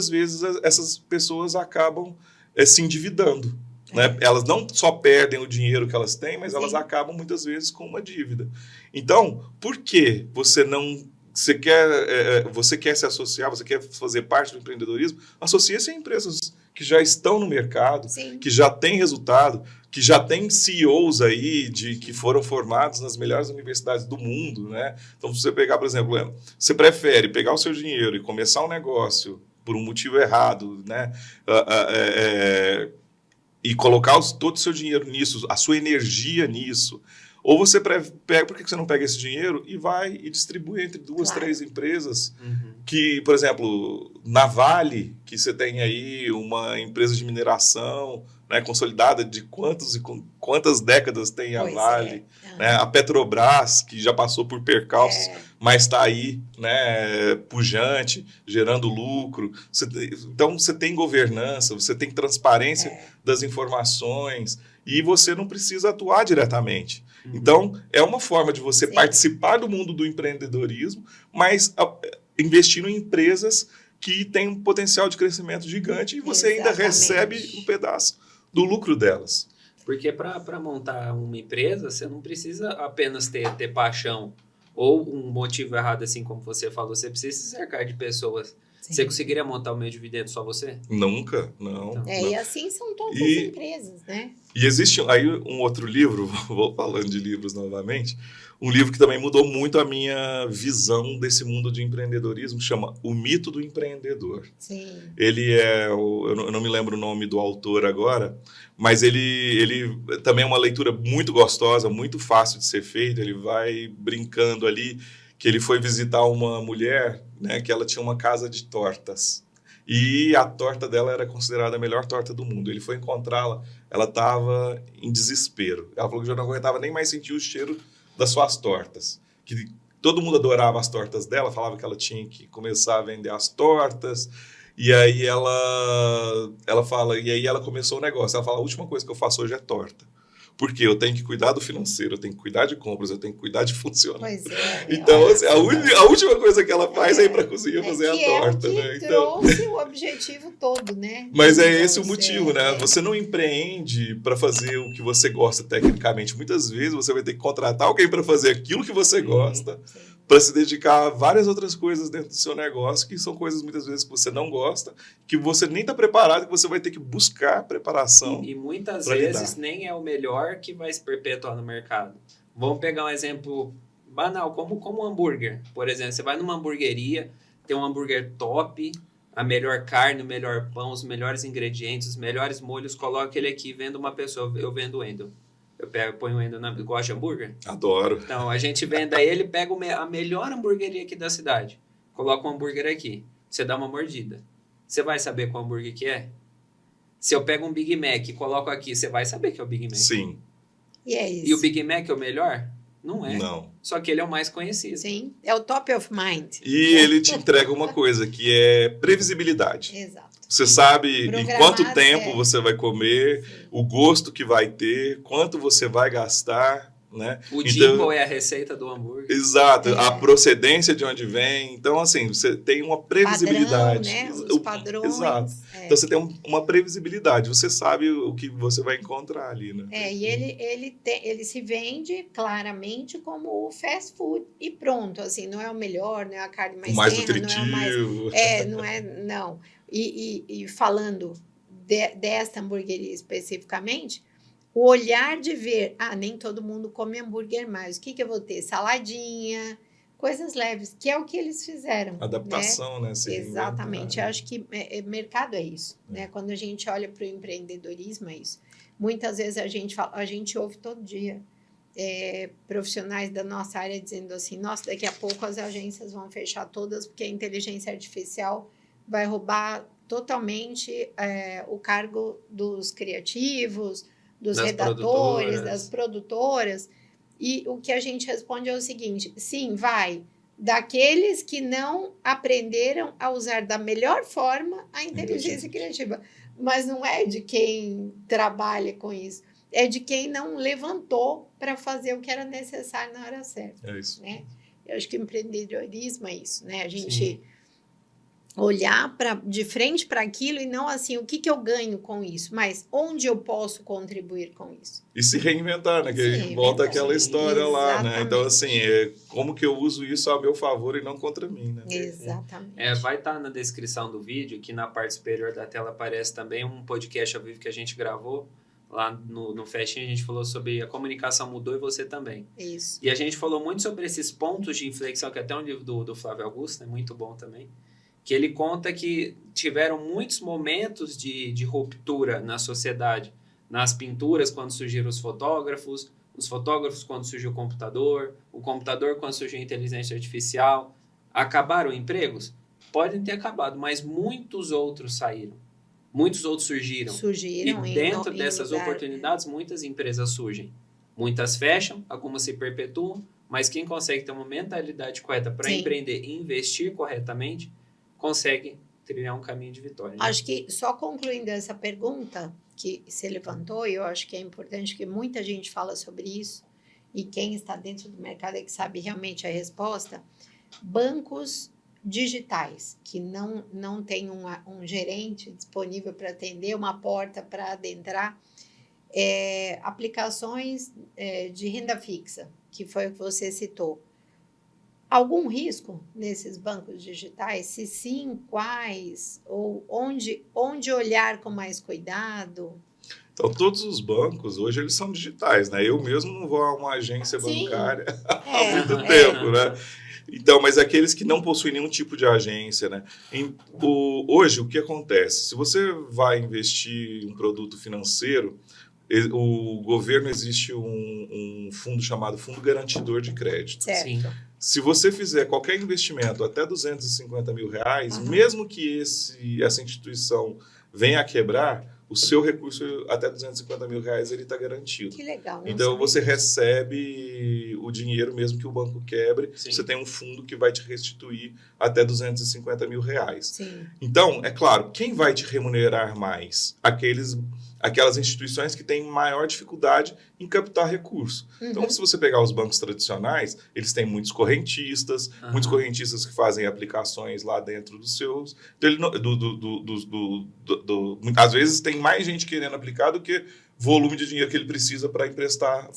muitas vezes essas pessoas acabam se endividando. Né? Elas não só perdem o dinheiro que elas têm, mas elas acabam muitas vezes com uma dívida. Então, por que você não... Você quer se associar, você quer fazer parte do empreendedorismo? Associe-se a empresas que já estão no mercado, que já têm resultado, que já têm CEOs aí que foram formados nas melhores universidades do mundo, né? Então, se você pegar, por exemplo, você prefere pegar o seu dinheiro e começar um negócio por um motivo errado, né? E colocar todo o seu dinheiro nisso, a sua energia nisso, ou você pega, por que você não pega esse dinheiro e vai e distribui entre 2, 3 empresas que, por exemplo, na Vale, que você tem aí uma empresa de mineração, né, consolidada de quantas décadas tem a Vale, né, a Petrobras, que já passou por percalços, mas está aí, né, pujante, gerando lucro. Então, você tem governança, você tem transparência das informações e você não precisa atuar diretamente. Então, é uma forma de você participar do mundo do empreendedorismo, mas investindo em empresas que têm um potencial de crescimento gigante e você ainda recebe um pedaço do lucro delas. Porque para montar uma empresa, você não precisa apenas ter paixão ou um motivo errado, assim como você falou. Você precisa se cercar de pessoas. Você conseguiria montar o meio dividendo só você? Nunca, não. Então, não. E assim são todas as empresas, né? E existe aí um outro livro, vou falando de livros novamente, um livro que também mudou muito a minha visão desse mundo de empreendedorismo, chama O Mito do Empreendedor. Sim. Ele eu não me lembro o nome do autor agora, mas ele também é uma leitura muito gostosa, muito fácil de ser feita. Ele vai brincando ali que ele foi visitar uma mulher, né, que ela tinha uma casa de tortas. E a torta dela era considerada a melhor torta do mundo. Ele foi encontrá-la, ela estava em desespero. Ela falou que já não aguentava nem mais sentir o cheiro das suas tortas. Que todo mundo adorava as tortas dela, falava que ela tinha que começar a vender as tortas. E aí ela fala, e aí ela começou o negócio. Ela fala, a última coisa que eu faço hoje é torta. Porque eu tenho que cuidar do financeiro, eu tenho que cuidar de compras, eu tenho que cuidar de funcionário. Pois é. Então, assim, a última coisa que ela faz é ir para a cozinha fazer a torta. É o que né? Então, trouxe o objetivo todo, né? Mas é esse o motivo, né? Você não empreende para fazer o que você gosta tecnicamente. Muitas vezes você vai ter que contratar alguém para fazer aquilo que você gosta, para se dedicar a várias outras coisas dentro do seu negócio, que são coisas muitas vezes que você não gosta, que você nem está preparado, que você vai ter que buscar preparação. E muitas vezes nem é o melhor que vai se perpetuar no mercado. Vamos pegar um exemplo banal, como um hambúrguer. Por exemplo, você vai numa hamburgueria, tem um hambúrguer top, a melhor carne, o melhor pão, os melhores ingredientes, os melhores molhos, coloca ele aqui, vendo uma pessoa, eu vendo o Wendel. Eu ponho o Wendel gosta de hambúrguer? Adoro. Então, a gente vende aí, ele pega a melhor hamburgueria aqui da cidade, coloca um hambúrguer aqui, você dá uma mordida. Você vai saber qual hambúrguer que é? Se eu pego um Big Mac e coloco aqui, você vai saber que é o Big Mac. Sim. E é isso. E o Big Mac é o melhor? Não é. Não. Só que ele é o mais conhecido. Sim, é o top of mind. E ele te entrega uma coisa, que é previsibilidade. Exato. Você sabe em quanto tempo você vai comer, o gosto que vai ter, quanto você vai gastar, né? O jingle é a receita do hambúrguer. Exato, a procedência de onde vem. Então, assim, você tem uma previsibilidade. Padrão, né? Os padrões. Exato. Então, você tem uma previsibilidade. Você sabe o que você vai encontrar ali, né? E ele se vende claramente como o fast food e pronto. Assim, não é o melhor, não é a carne mais mais terra, nutritivo. Não. E falando desta hamburgueria especificamente, o olhar de ver, nem todo mundo come hambúrguer mais. O que eu vou ter? Saladinha, coisas leves, que é o que eles fizeram. Adaptação, né? Exatamente. Eu acho que mercado é isso. Né? Quando a gente olha para o empreendedorismo, é isso. Muitas vezes a gente ouve todo dia profissionais da nossa área dizendo assim, nossa, daqui a pouco as agências vão fechar todas porque a inteligência artificial vai roubar totalmente o cargo dos criativos, dos redatores, das produtoras. E o que a gente responde é o seguinte, sim, vai, daqueles que não aprenderam a usar da melhor forma a inteligência criativa. Mas não é de quem trabalha com isso, é de quem não levantou para fazer o que era necessário na hora certa. É isso. Né? Eu acho que o empreendedorismo é isso, né? A gente olhar de frente para aquilo e não assim, o que eu ganho com isso, mas onde eu posso contribuir com isso. E se reinventar, né? Que volta aquela história lá, né? Então, assim, como que eu uso isso a meu favor e não contra mim, né? Exatamente. Vai estar na descrição do vídeo, que na parte superior da tela aparece também um podcast ao vivo que a gente gravou. Lá no Festinha a gente falou sobre a comunicação mudou e você também. Isso. E a gente falou muito sobre esses pontos de inflexão, que até um livro do Flávio Augusto, né? Muito bom também. Que ele conta que tiveram muitos momentos de ruptura na sociedade. Nas pinturas, quando surgiram os fotógrafos quando surgiu o computador quando surgiu a inteligência artificial. Acabaram empregos? Podem ter acabado, mas muitos outros saíram. Muitos outros surgiram. E dentro dessas oportunidades, muitas empresas surgem. Muitas fecham, algumas se perpetuam, mas quem consegue ter uma mentalidade correta para empreender e investir corretamente, consegue trilhar um caminho de vitória. Né? Acho que, só concluindo essa pergunta que se levantou, eu acho que é importante que muita gente fala sobre isso, e quem está dentro do mercado é que sabe realmente a resposta. Bancos digitais, que não tem um gerente disponível para atender, uma porta para adentrar, aplicações de renda fixa, que foi o que você citou. Algum risco nesses bancos digitais? Se sim, quais? Ou onde olhar com mais cuidado? Então, todos os bancos, hoje, eles são digitais, né? Eu mesmo não vou a uma agência bancária há muito tempo, né? Então, mas aqueles que não possuem nenhum tipo de agência, né? Hoje, o que acontece? Se você vai investir em um produto financeiro, o governo existe um fundo chamado Fundo Garantidor de Crédito. Certo. Sim. Se você fizer qualquer investimento até R$250 mil, mesmo que essa instituição venha a quebrar, o seu recurso até R$250 mil ele está garantido. Que legal. Então você recebe o dinheiro mesmo que o banco quebre. Sim. Você tem um fundo que vai te restituir até R$250 mil. Sim. Então, é claro, quem vai te remunerar mais? Aquelas instituições que têm maior dificuldade em captar recurso. Então, se você pegar os bancos tradicionais, eles têm muitos correntistas que fazem aplicações lá dentro dos seus. Então, às vezes tem mais gente querendo aplicar do que volume de dinheiro que ele precisa para emprestar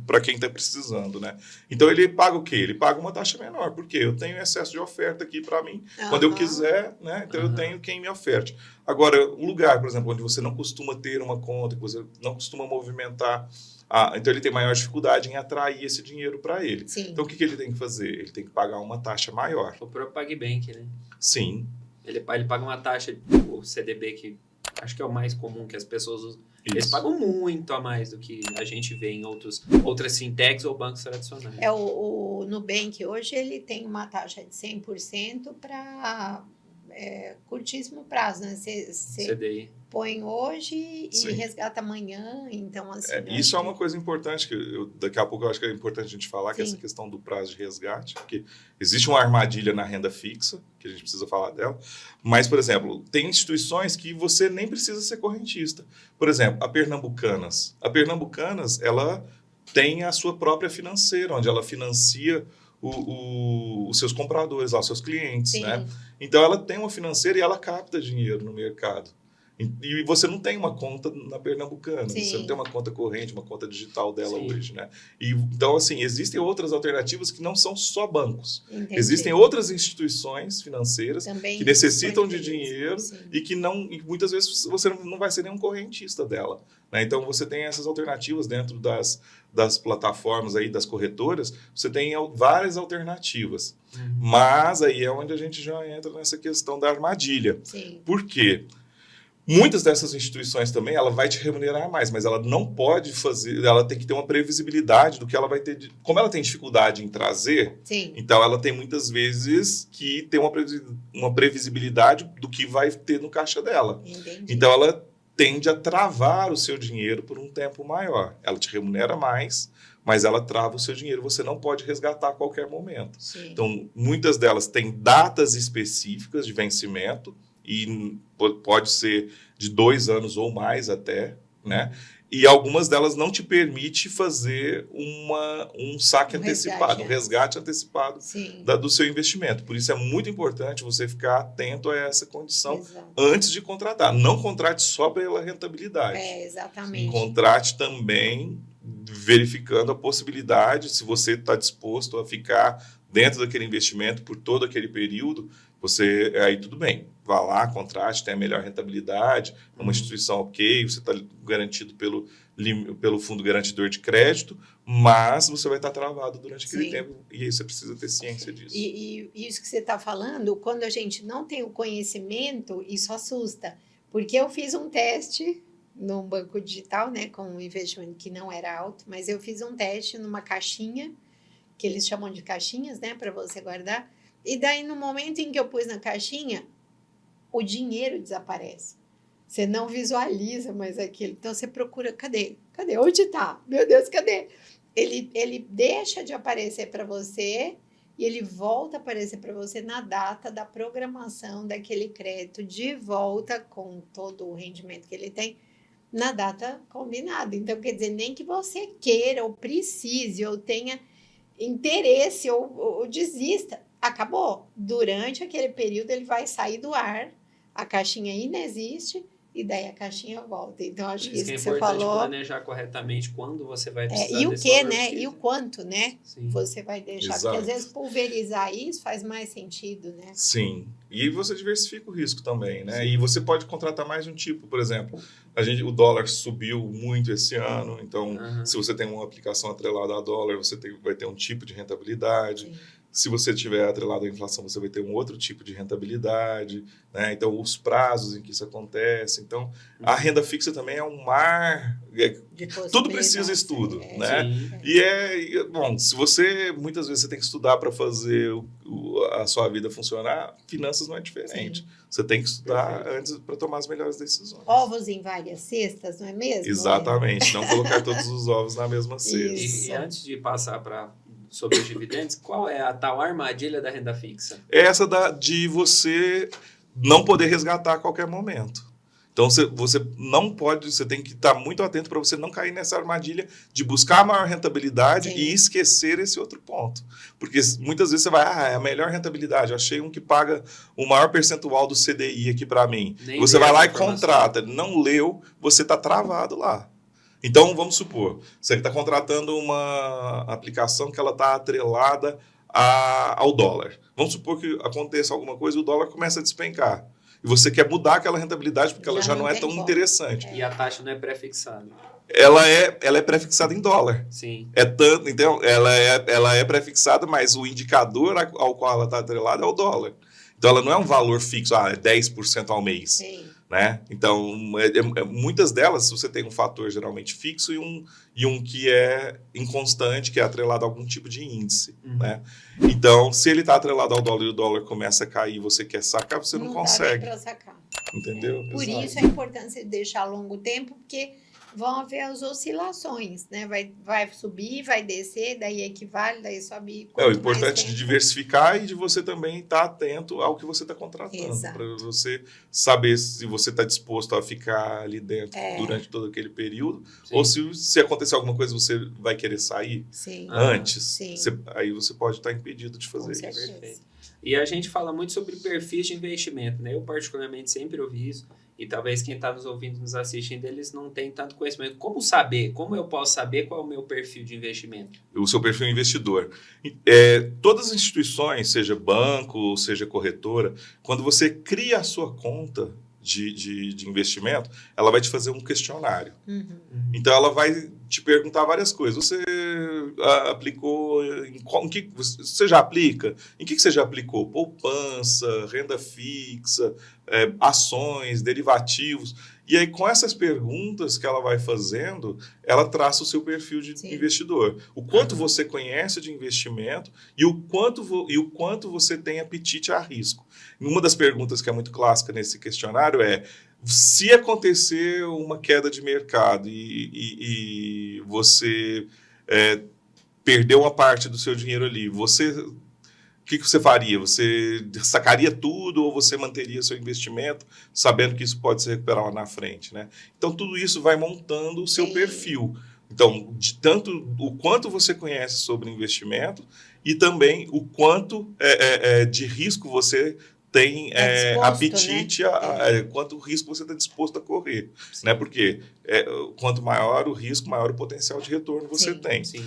para quem está precisando, né? Então, ele paga o quê? Ele paga uma taxa menor, porque eu tenho excesso de oferta aqui para mim, quando eu quiser, né? Então, eu tenho quem me oferte. Agora, um lugar, por exemplo, onde você não costuma ter uma conta, que você não costuma movimentar, então ele tem maior dificuldade em atrair esse dinheiro para ele. Sim. Então, o que ele tem que fazer? Ele tem que pagar uma taxa maior. O próprio PagBank, né? Sim. Ele paga uma taxa, o CDB, que acho que é o mais comum que as pessoas usam. Eles pagam muito a mais do que a gente vê em outras fintechs ou bancos tradicionais. O Nubank hoje ele tem uma taxa de 100% para curtíssimo prazo, né? Você CDI. põe hoje e resgata amanhã, então assim... Isso é uma coisa importante, que daqui a pouco eu acho que é importante a gente falar, que é essa questão do prazo de resgate, porque existe uma armadilha na renda fixa, que a gente precisa falar dela, mas, por exemplo, tem instituições que você nem precisa ser correntista. Por exemplo, a Pernambucanas. A Pernambucanas, ela tem a sua própria financeira, onde ela financia os seus compradores, os seus clientes, né? Então, ela tem uma financeira e ela capta dinheiro no mercado. E você não tem uma conta na Pernambucana, você não tem uma conta corrente, uma conta digital dela hoje, né? Então, assim, existem outras alternativas que não são só bancos. Entendi. Existem outras instituições financeiras também que necessitam de dinheiro e que e muitas vezes você não vai ser nenhum correntista dela, né? Então, você tem essas alternativas dentro das plataformas aí, das corretoras, você tem várias alternativas. Mas aí é onde a gente já entra nessa questão da armadilha. Por quê? Muitas dessas instituições também, ela vai te remunerar mais, mas ela não pode fazer, ela tem que ter uma previsibilidade do que ela vai ter. Como ela tem dificuldade em trazer, então ela tem muitas vezes que ter uma previsibilidade do que vai ter no caixa dela. Entendi. Então ela tende a travar o seu dinheiro por um tempo maior. Ela te remunera mais, mas ela trava o seu dinheiro. Você não pode resgatar a qualquer momento. Então, muitas delas têm datas específicas de vencimento, e pode ser de 2 anos ou mais até, né? e algumas delas não te permitem fazer um saque antecipado, um resgate antecipado do seu investimento. Por isso é muito importante você ficar atento a essa condição antes de contratar. Não contrate só pela rentabilidade. Exatamente. Contrate também verificando a possibilidade, se você está disposto a ficar dentro daquele investimento por todo aquele período, aí tudo bem. Vá lá, contrate, tem a melhor rentabilidade, uma instituição ok, você está garantido pelo fundo garantidor de crédito, mas você vai estar travado durante aquele tempo e aí você precisa ter ciência disso. E isso que você está falando, quando a gente não tem o conhecimento, isso assusta. Porque eu fiz um teste num banco digital, né, com um investimento que não era alto, mas eu fiz um teste numa caixinha, que eles chamam de caixinhas, né, para você guardar. E daí, no momento em que eu pus na caixinha, o dinheiro desaparece. Você não visualiza mais aquilo. Então, você procura, cadê? Onde está? Meu Deus, cadê? Ele deixa de aparecer para você e ele volta a aparecer para você na data da programação daquele crédito, de volta com todo o rendimento que ele tem, na data combinada. Então, quer dizer, nem que você queira ou precise ou tenha interesse ou desista, acabou. Durante aquele período ele vai sair do ar, a caixinha inexiste e daí a caixinha volta. Então, acho que isso que você falou... É importante planejar corretamente quando você vai precisar e o desse que, valor né? X. E o quanto, né? Sim. Você vai deixar. Exato. Porque às vezes pulverizar isso faz mais sentido, né? Sim. E você diversifica o risco também, né? Sim. E você pode contratar mais de um tipo. Por exemplo, o dólar subiu muito esse ano, então se você tem uma aplicação atrelada a dólar, você vai ter um tipo de rentabilidade. Sim. Se você tiver atrelado à inflação, você vai ter um outro tipo de rentabilidade, né? Então, os prazos em que isso acontece. Então, a renda fixa também é um mar... Tudo precisa estudo, né? Sim. E bom, se muitas vezes você tem que estudar para fazer a sua vida funcionar, finanças não é diferente. Sim. Você tem que estudar antes para tomar as melhores decisões. Ovos em várias cestas, não é mesmo? Exatamente. Não colocar todos os ovos na mesma cesta. E antes de passar sobre os dividendos, qual é a tal armadilha da renda fixa? Essa de você não poder resgatar a qualquer momento. Então, você não pode, você tem que estar muito atento para você não cair nessa armadilha de buscar a maior rentabilidade e esquecer esse outro ponto. Porque muitas vezes você vai, é a melhor rentabilidade, eu achei um que paga o maior percentual do CDI aqui para mim. Você vai lá e contrata, não leu, você está travado lá. Então, vamos supor, você está contratando uma aplicação que ela está atrelada ao dólar. Vamos supor que aconteça alguma coisa e o dólar começa a despencar. E você quer mudar aquela rentabilidade porque ela já não é tão interessante. E a taxa não é pré-fixada. Ela é pré-fixada em dólar. Sim. Então, ela é pré-fixada, mas o indicador ao qual ela está atrelada é o dólar. Então, ela não é um valor fixo, é 10% ao mês. Sim. Né? Então, muitas delas, você tem um fator geralmente fixo e um que é inconstante, que é atrelado a algum tipo de índice. Né? Então, se ele está atrelado ao dólar e o dólar começa a cair e você quer sacar, você não consegue. Dá nem pra sacar. Entendeu? Por isso a importância de deixar a longo tempo, porque vão haver as oscilações, né? Vai subir, vai descer, daí equivale, daí sobe. O importante de diversificar e de você também estar atento ao que você está contratando. Para você saber se você está disposto a ficar ali dentro durante todo aquele período. Sim. Ou se acontecer alguma coisa, você vai querer sair antes. Sim. Aí você pode estar impedido de fazer isso. Perfeito. E a gente fala muito sobre perfis de investimento, né? Eu particularmente sempre ouvi isso. E talvez quem está nos ouvindo, nos assistindo, eles não têm tanto conhecimento. Como saber? Como eu posso saber qual é o meu perfil de investimento? O seu perfil investidor. Todas as instituições, seja banco, seja corretora, quando você cria a sua conta de investimento, ela vai te fazer um questionário. Então, ela vai te perguntar várias coisas. Você aplicou... Em que você já aplica? Em que você já aplicou? Poupança, renda fixa, ações, derivativos. E aí, com essas perguntas que ela vai fazendo, ela traça o seu perfil de investidor. O quanto você conhece de investimento e o quanto você tem apetite a risco. Uma das perguntas que é muito clássica nesse questionário é: se acontecer uma queda de mercado e você perdeu uma parte do seu dinheiro ali, você que você faria? Você sacaria tudo ou você manteria seu investimento sabendo que isso pode se recuperar lá na frente, né? Então, tudo isso vai montando o seu perfil. Então, de tanto o quanto você conhece sobre investimento e também o quanto de risco você tem apetite, né? quanto risco você está disposto a correr. Né? Porque quanto maior o risco, maior o potencial de retorno você tem. Sim.